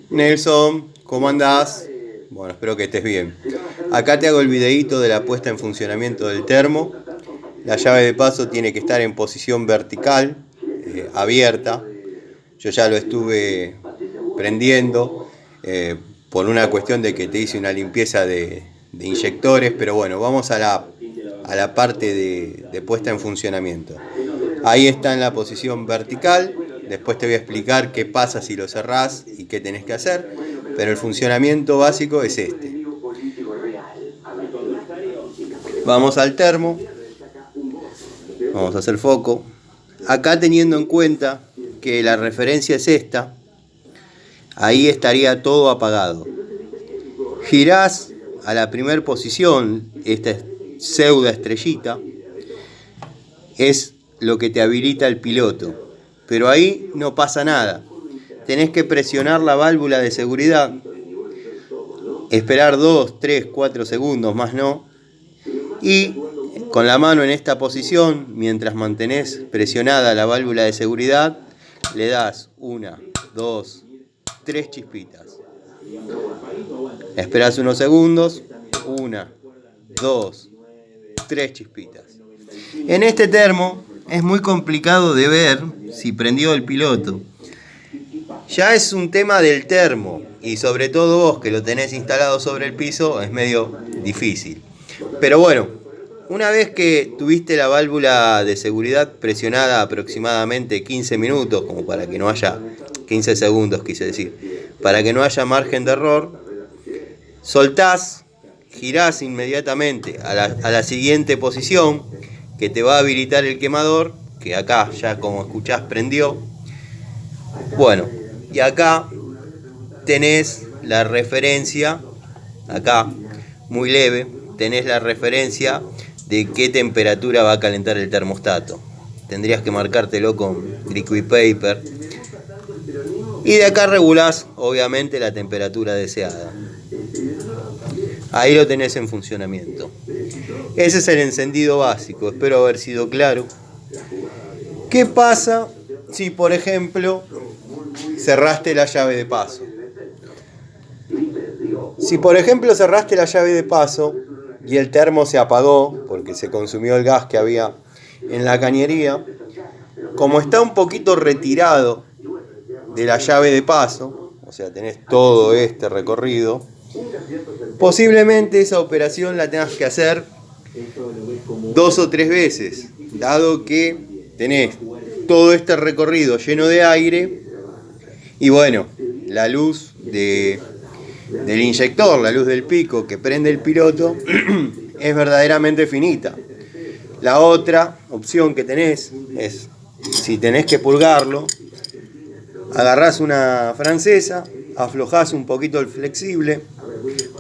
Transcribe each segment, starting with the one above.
Nelson, ¿cómo andás? Bueno, espero que estés bien. Acá te hago el videíto de la puesta en funcionamiento del termo. La llave de paso tiene que estar en posición vertical, abierta. Yo ya lo estuve prendiendo por una cuestión de que te hice una limpieza de inyectores, pero bueno, vamos a la parte de puesta en funcionamiento. Ahí está en la posición vertical. Después te voy a explicar qué pasa si lo cerrás y qué tenés que hacer, pero el funcionamiento básico es este. Vamos al termo, vamos a hacer foco. Acá, teniendo en cuenta que la referencia es esta, ahí estaría todo apagado. Girás a la primera posición, esta pseudo estrellita, es lo que te habilita el piloto, pero ahí no pasa nada. Tenés que presionar la válvula de seguridad, esperar 2, 3, 4 segundos, más no, y con la mano en esta posición, mientras mantenés presionada la válvula de seguridad, le das 1, 2, 3 chispitas. Esperás unos segundos, 1, 2, 3 chispitas. En este termo es muy complicado de ver si prendió el piloto. Ya es un tema del termo, y sobre todo vos que lo tenés instalado sobre el piso es medio difícil. Pero bueno, una vez que tuviste la válvula de seguridad presionada aproximadamente 15 minutos, como para que no haya 15 segundos, quise decir, para que no haya margen de error, soltás, girás inmediatamente a la siguiente posición, que te va a habilitar el quemador, que acá ya, como escuchás, prendió. Bueno, y acá tenés la referencia, acá, muy leve, tenés la referencia de qué temperatura va a calentar el termostato. Tendrías que marcártelo con liquid paper. Y de acá regulás, obviamente, la temperatura deseada. Ahí lo tenés en funcionamiento. Ese es el encendido básico, espero haber sido claro. ¿Qué pasa si, por ejemplo, cerraste la llave de paso? Si, por ejemplo, cerraste la llave de paso y el termo se apagó porque se consumió el gas que había en la cañería, como está un poquito retirado de la llave de paso, o sea, tenés todo este recorrido, posiblemente esa operación la tengas que hacer 2 o 3 veces, dado que tenés todo este recorrido lleno de aire y bueno, la luz del inyector, la luz del pico que prende el piloto es verdaderamente finita. La otra opción que tenés es, si tenés que purgarlo, agarrás una francesa, aflojás un poquito el flexible.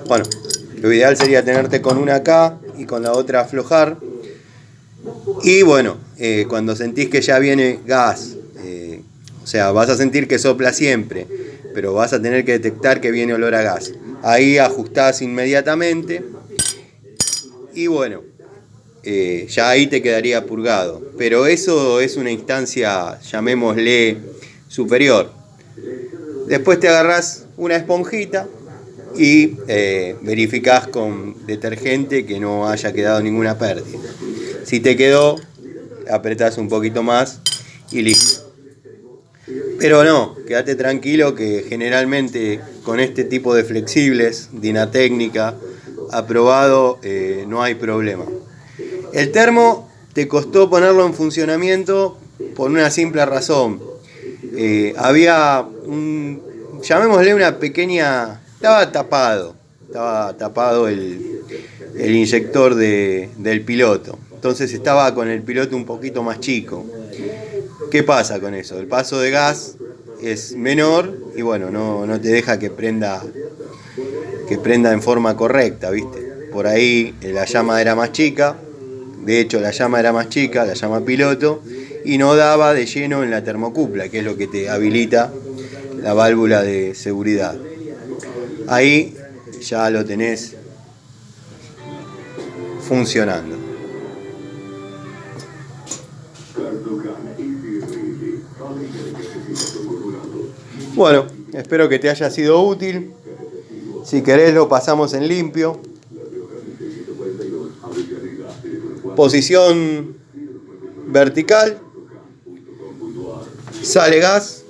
Bueno, lo ideal sería tenerte con una acá y con la otra aflojar. Y bueno, cuando sentís que ya viene gas, o sea, vas a sentir que sopla siempre, pero vas a tener que detectar que viene olor a gas. Ahí ajustás inmediatamente y bueno, ya ahí te quedaría purgado. Pero eso es una instancia, llamémosle, superior. Después te agarrás una esponjita y verificás con detergente que no haya quedado ninguna pérdida. Si te quedó, apretás un poquito más y listo. Pero no, quédate tranquilo que generalmente con este tipo de flexibles, Dinatécnica, aprobado, no hay problema. El termo te costó ponerlo en funcionamiento por una simple razón. Había llamémosle una pequeña, estaba tapado el inyector del piloto. Entonces estaba con el piloto un poquito más chico. ¿Qué pasa con eso? El paso de gas es menor y bueno, no te deja que prenda en forma correcta, ¿viste? Por ahí la llama era más chica, de hecho la llama era más chica, la llama piloto, y no daba de lleno en la termocupla, que es lo que te habilita la válvula de seguridad. Ahí ya lo tenés funcionando. Bueno, espero que te haya sido útil. Si querés lo pasamos en limpio. Posición vertical. Sale gas.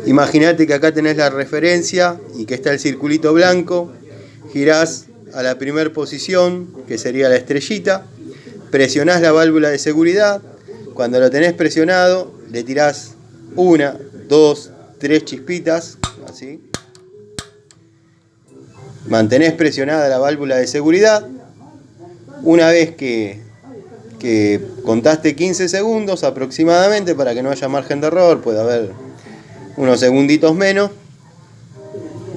Imagínate que acá tenés la referencia y que está el circulito blanco. Girás a la primera posición, que sería la estrellita. Presionás la válvula de seguridad. Cuando lo tenés presionado, le tirás 1, 2, 3 chispitas, así. Mantenés presionada la válvula de seguridad. Una vez que contaste 15 segundos aproximadamente, para que no haya margen de error, puede haber unos segunditos menos,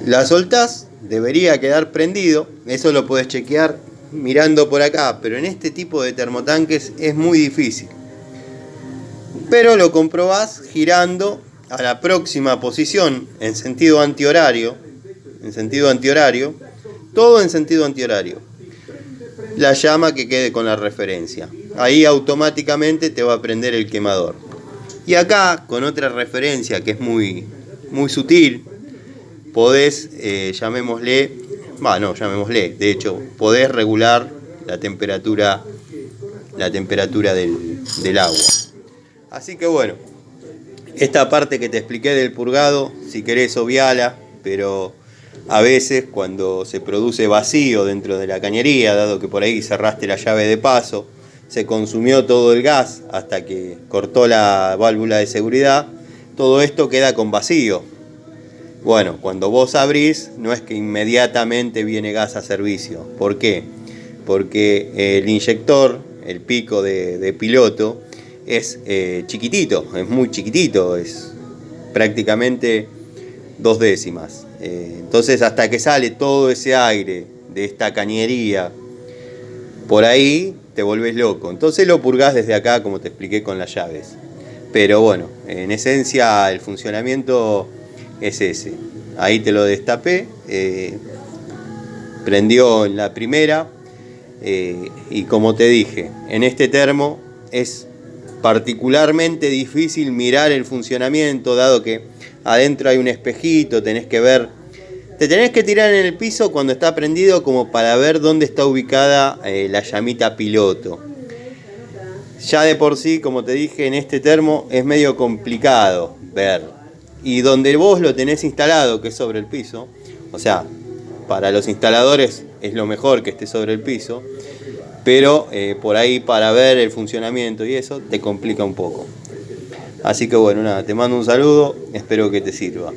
la soltás, debería quedar prendido. Eso lo podés chequear mirando por acá, pero en este tipo de termotanques es muy difícil. Pero lo comprobás girando a la próxima posición en sentido antihorario, todo en sentido antihorario. La llama que quede con la referencia. Ahí automáticamente te va a prender el quemador. Y acá, con otra referencia que es muy sutil, podés, llamémosle, de hecho, podés regular la temperatura del agua. Así que bueno, esta parte que te expliqué del purgado, si querés obviala, pero a veces cuando se produce vacío dentro de la cañería, dado que por ahí cerraste la llave de paso, se consumió todo el gas hasta que cortó la válvula de seguridad, todo esto queda con vacío. Bueno, cuando vos abrís, no es que inmediatamente viene gas a servicio. ¿Por qué? Porque el inyector, el pico de piloto, es chiquitito, es muy chiquitito, es prácticamente 2 décimas. Entonces, hasta que sale todo ese aire de esta cañería, por ahí te volvés loco. Entonces lo purgás desde acá, como te expliqué con las llaves. Pero bueno, en esencia el funcionamiento es ese. Ahí te lo destapé, prendió en la primera, y como te dije, en este termo es particularmente difícil mirar el funcionamiento, dado que adentro hay un espejito, tenés que ver, te tenés que tirar en el piso cuando está prendido como para ver dónde está ubicada la llamita piloto. Ya de por sí, como te dije, en este termo es medio complicado ver. Y donde vos lo tenés instalado, que es sobre el piso, o sea, para los instaladores es lo mejor que esté sobre el piso, pero por ahí para ver el funcionamiento y eso te complica un poco. Así que bueno, nada, te mando un saludo, espero que te sirva.